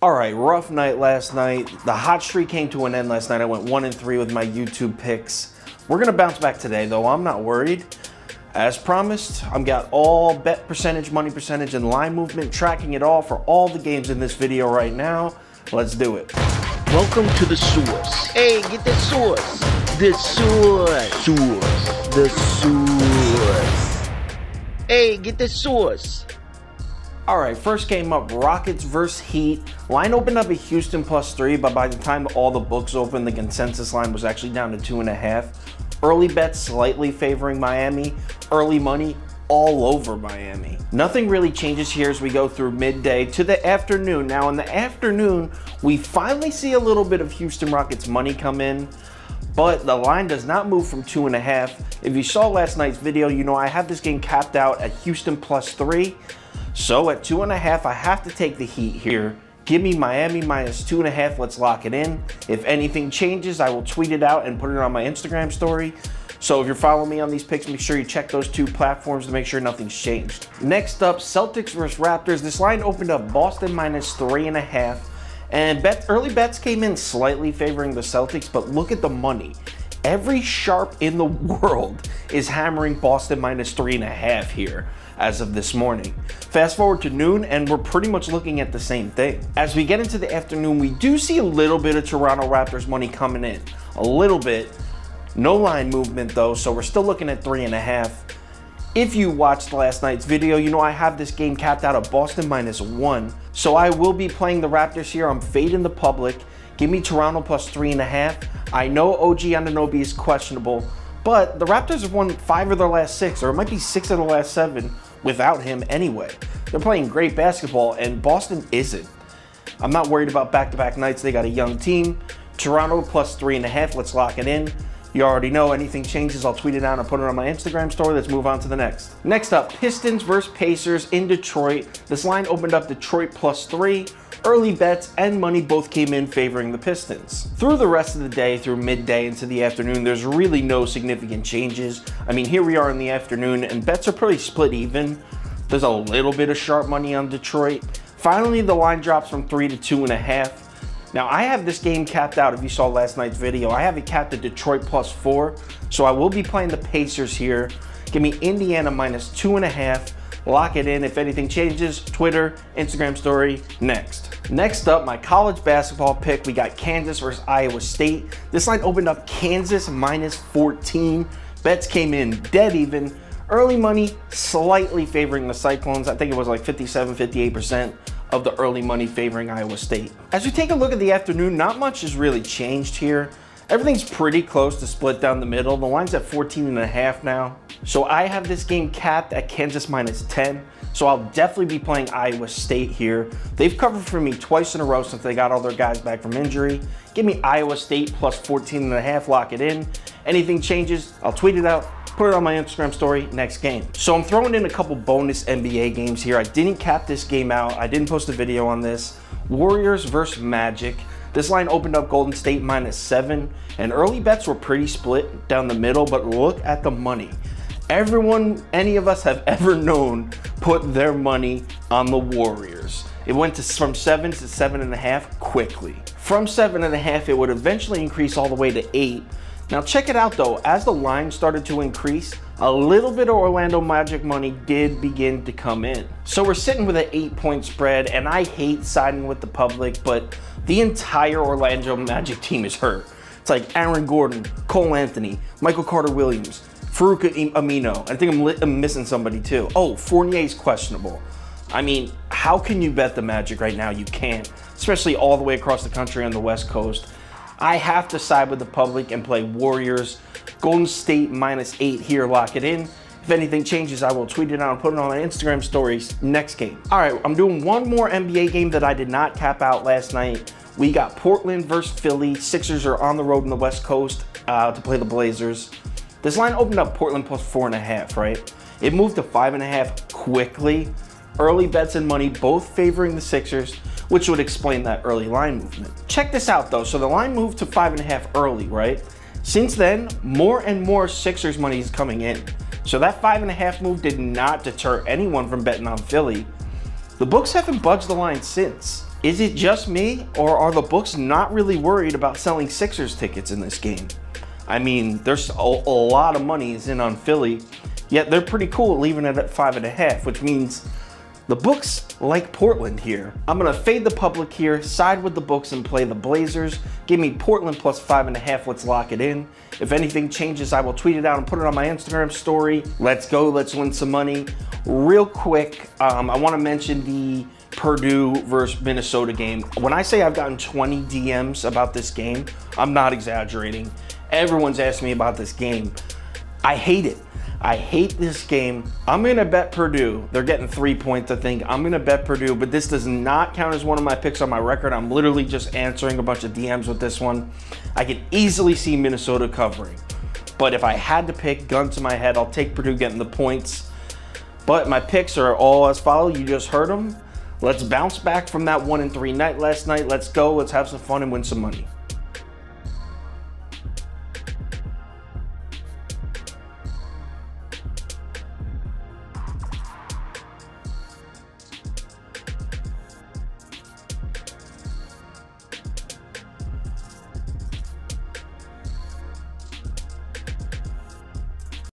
All right, rough night last night. The hot streak came to an end last night. I went 1-3 with my YouTube picks. We're gonna bounce back today though, I'm not worried. As promised, I've got all bet percentage, money percentage, and line movement, tracking it all for all the games in this video right now. Let's do it. Welcome to the source. Hey, get the source. The source. The source. Hey, get the source. All right, first game up, Rockets versus Heat. Line opened up at Houston +3, but by the time all the books opened, the consensus line was actually down to 2.5. Early bets slightly favoring Miami. Early money all over Miami. Nothing really changes here as we go through midday to the afternoon. Now in the afternoon, we finally see a little bit of Houston Rockets money come in, but the line does not move from 2.5. If you saw last night's video, you know I have this game capped out at Houston +3. So at 2.5, I have to take the Heat here. Give me Miami -2.5, let's lock it in. If anything changes, I will tweet it out and put it on my Instagram story. So if you're following me on these picks, make sure you check those two platforms to make sure nothing's changed. Next up, Celtics versus Raptors. This line opened up Boston -3.5. And early bets came in slightly favoring the Celtics, but look at the money. Every sharp in the world is hammering Boston -3.5 here as of this morning. Fast forward to noon and we're pretty much looking at the same thing. As we get into the afternoon, we do see a little bit of Toronto Raptors money coming in. A little bit. No line movement though, so we're still looking at 3.5. If you watched last night's video, you know I have this game capped out at Boston -1. So I will be playing the Raptors here. I'm fading the public. Give me Toronto +3.5. I know OG Anunoby is questionable, but the Raptors have won 5 of their last 6, or it might be 6 of the last 7 without him anyway. They're playing great basketball, and Boston isn't. I'm not worried about back-to-back nights. They got a young team. Toronto +3.5. Let's lock it in. You already know, anything changes, I'll tweet it out and put it on my Instagram story. Let's move on to the next. Next up, Pistons versus Pacers in Detroit. This line opened up Detroit +3. Early bets and money both came in favoring the Pistons. Through the rest of the day, through midday into the afternoon, there's really no significant changes. I mean, here we are in the afternoon and bets are pretty split even. There's a little bit of sharp money on Detroit. Finally, the line drops from 3 to 2.5. Now, I have this game capped out. If you saw last night's video, I have it capped at Detroit +4. So I will be playing the Pacers here. Give me Indiana -2.5. Lock it in. If anything changes, Twitter, Instagram story, next. Next up, my college basketball pick. We got Kansas versus Iowa State. This line opened up Kansas -14. Bets came in dead even. Early money slightly favoring the Cyclones. I think it was like 57, 58% of the early money favoring Iowa State. As we take a look at the afternoon, not much has really changed here. Everything's pretty close to split down the middle. The line's at 14.5 now. So I have this game capped at Kansas -10. So I'll definitely be playing Iowa State here. They've covered for me twice in a row since they got all their guys back from injury. Give me Iowa State +14.5, lock it in. Anything changes, I'll tweet it out, put it on my Instagram story, next game. So I'm throwing in a couple bonus NBA games here. I didn't cap this game out. I didn't post a video on this. Warriors versus Magic. This line opened up Golden State -7, and early bets were pretty split down the middle, but look at the money. Everyone, any of us have ever known, put their money on the Warriors. It went from 7 to 7.5 quickly. From 7.5, it would eventually increase all the way to 8. Now check it out though, as the line started to increase, a little bit of Orlando Magic money did begin to come in. So we're sitting with an 8-point spread, and I hate siding with the public, but the entire Orlando Magic team is hurt. It's like Aaron Gordon, Cole Anthony, Michael Carter-Williams, Farouk Amino. I think I'm missing somebody too. Oh, Fournier's questionable. I mean, how can you bet the Magic right now? You can't, especially all the way across the country on the West Coast. I have to side with the public and play Warriors. Golden State -8 here, lock it in. If anything changes, I will tweet it out and put it on my Instagram stories. Next game. All right, I'm doing one more NBA game that I did not cap out last night. We got Portland versus Philly. Sixers are on the road in the West Coast to play the Blazers. This line opened up Portland +4.5, right? It moved to 5.5 quickly. Early bets and money both favoring the Sixers, which would explain that early line movement. Check this out though. So the line moved to 5.5 early, right? Since then, more and more Sixers money is coming in. So that 5.5 move did not deter anyone from betting on Philly. The books haven't budged the line since. Is it just me, or are the books not really worried about selling Sixers tickets in this game? I mean, there's a lot of money is in on Philly, yet they're pretty cool leaving it at 5.5, which means the books like Portland here. I'm gonna fade the public here, side with the books and play the Blazers. Give me Portland plus 5.5, let's lock it in. If anything changes, I will tweet it out and put it on my Instagram story. Let's go, let's win some money. Real quick, I wanna mention the Purdue versus Minnesota game. When I say I've gotten 20 DMs about this game, I'm not exaggerating. Everyone's asked me about this game. I hate it. I hate this game. I'm gonna bet Purdue. They're getting 3 points, I think. I'm gonna bet Purdue, but this does not count as one of my picks on my record. I'm literally just answering a bunch of DMs with this one. I can easily see Minnesota covering. But if I had to pick, gun to my head, I'll take Purdue getting the points. But my picks are all as follows. You just heard them. Let's bounce back from that 1-3 night last night. Let's go. Let's have some fun and win some money.